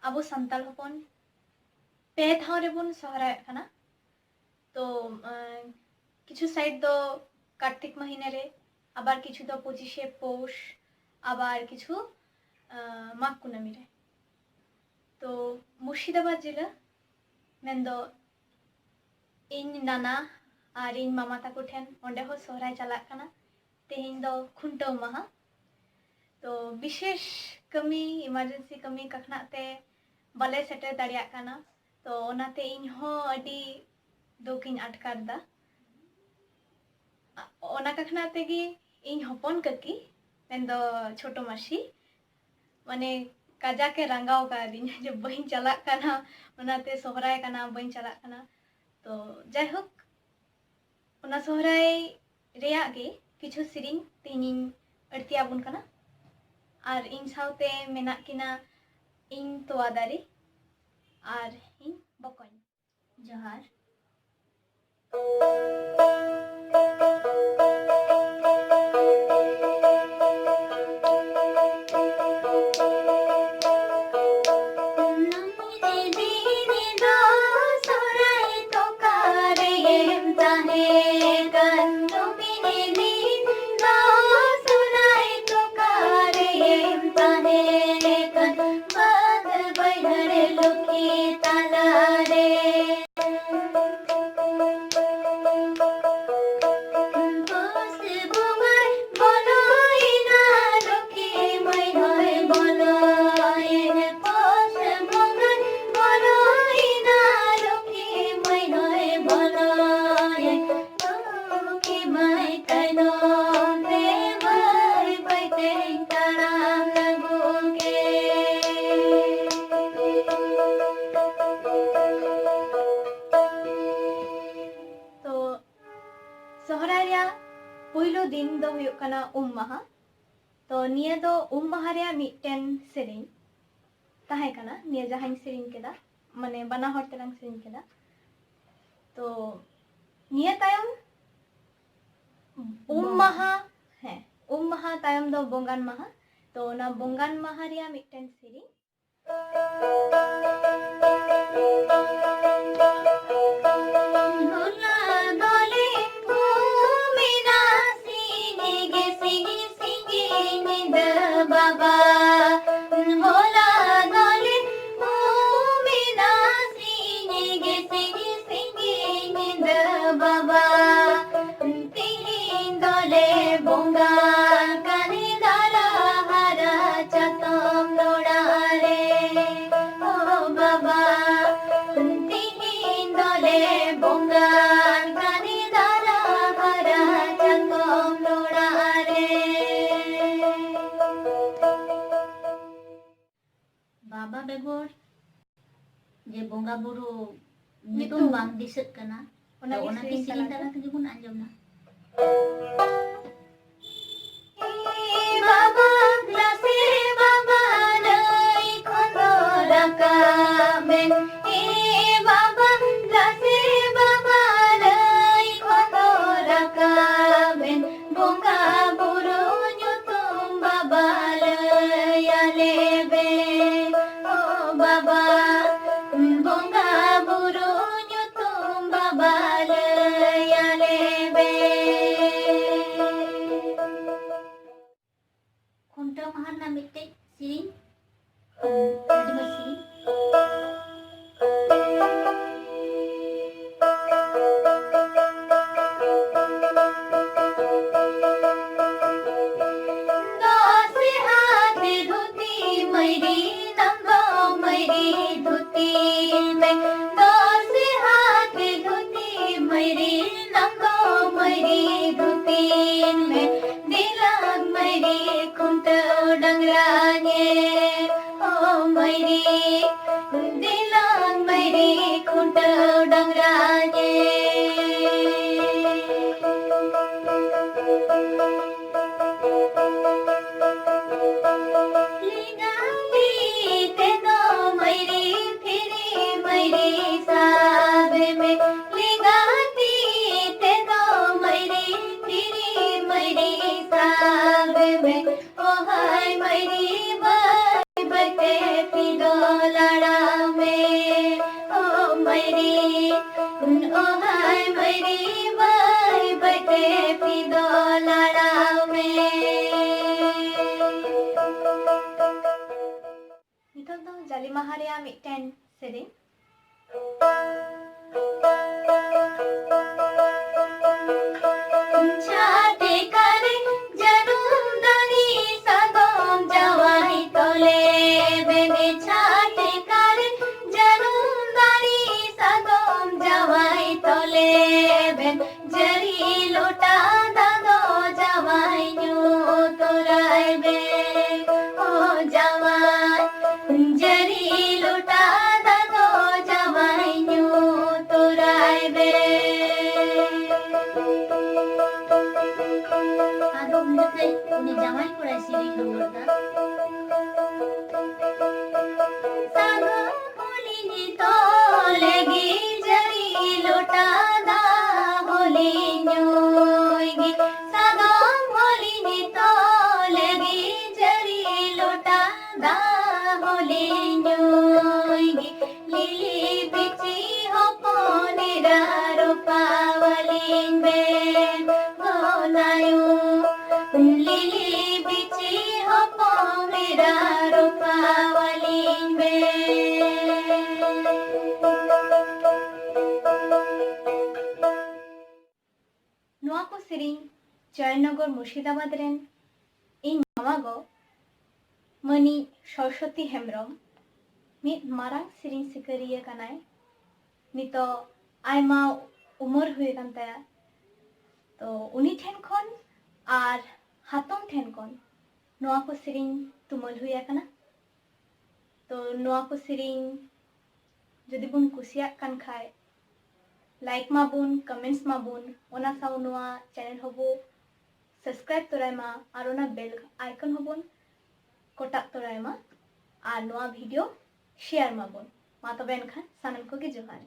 ᱟᱵᱚ ᱥᱟᱱᱛᱟᱲ ᱦᱚᱯᱚᱱ ᱯᱮ ᱫᱷᱟᱣ ᱨᱮᱵᱚᱱ ᱥᱚᱦᱨᱟᱭᱚᱜ ᱠᱟᱱᱟ। तो किछु साइड दो कार्तिक महीने रे, आबार किछु दो 25 पौष, आबार किछु माघ कुनामी रे। तो मुर्शिदाबाद जिला मेन दो इन नाना और इन मामा ताको ठेन ओंडे हो सोहराय चलाक कना। तेहिन दो खुंटाव माहा। तो विशेष कमी इमरजेंसी कमी कखनाते बाले सेटर दाड़िया कना। तो ओनाते इन हो अडी दुखिन आटकारदा। ओना कखनाते गी इन हपन ककी मेन दो छोटो मासी माने काजा के रंगाव का दिन जो बहिन चलाक कना ओनाते सोहराय कना बहिन चलाक कना। तो जायहोक ओना सोहराय रेया गे किछु सिरिंग तिनिन अड़तिया बुन कना और इन साउते मेना किना इन तोवा दारी और इन बकॉइन। जोहार। पहिलो दिन दो हुयो कना महा। तो निया दो महा रे मिटन सेरिंग ताहे कना निया जहां सेरिंग केदा माने बना हर तेलांग सेरिंग केदा। तो निया तायम महा है महा तायम दो बोंगान महा। तो ना बोंगान महा रे मिटन सेरिंग बाबा बेगोर जे बोंगा बुरु नितुम बांग दिसत कना ओना की सिरिंग तला तगे बुन आंजमना। बाबा ग्लासे बाबा लई खंदो रकाबेन बाबा ग्लासे बाबा लई खंदो रकाबेन बोंगा बुरु नितुम बाबा लई आलेबे बाबा बोंगा बुरु नितुम बाबा लई आलेबे। खुंटाव माहा ना मिटे सिरिंग आदिमा सिरिंग दोसे हाथ धोती मैरी नंगो मैरी धोती में दोसे हाथ धोती मैरी नंगो मैरी धोती में दिलक मैरी खुंटाव डंगराने ओ मैरी दिलक मैरी खुंटाव डंगराने। लड़ा Jali Maha reya mitten sereng छाटे करे जनुम दानी सदम जवाई तोले बेने छाटे करे जनुम दानी सदम जवाई तोले बेन जरी लोटा दादो जवाई न्यू तोराय बे ओ जवाई जरी लोटा दादो जवाई न्यू तोराय बे उन्हें जमाई को ऐसी नहीं होता सागो होली नी तो लेगी जरी लोटा दा होली न्योगी सागो होली नी तो लेगी जरी लोटा दा होली न्योगी लिली बिची हो पोनेरा रूपावली बेन गोनायो लिली बिची हो पोनेरा रूपावली नोआ को सेरिंग जयनगर मुर्शिदाबाद रेन इन मामा गो मनी सरस्वती हेम्ब्रम मित मारांग सेरिंग सिकरिया कनाय नितो आयमा उमर हुए कान ताया तो उनी ठेन खन आर हातम ठेन खन नोआ को सेरिंग तुमल हुए काना तो नोआ को सेरिंग जदि बुन कुसिया कान खाय लाइक माबुन कमेंट्स माबुन ओना साव नोआ चैनल होबो सब्सक्राइब तोराय मा आर ओना बेल आइकन होबुन कोटाक तोराय मा आर नोआ वीडियो शेयर माबुन मा तबे एनखान सानम को गे जोहार।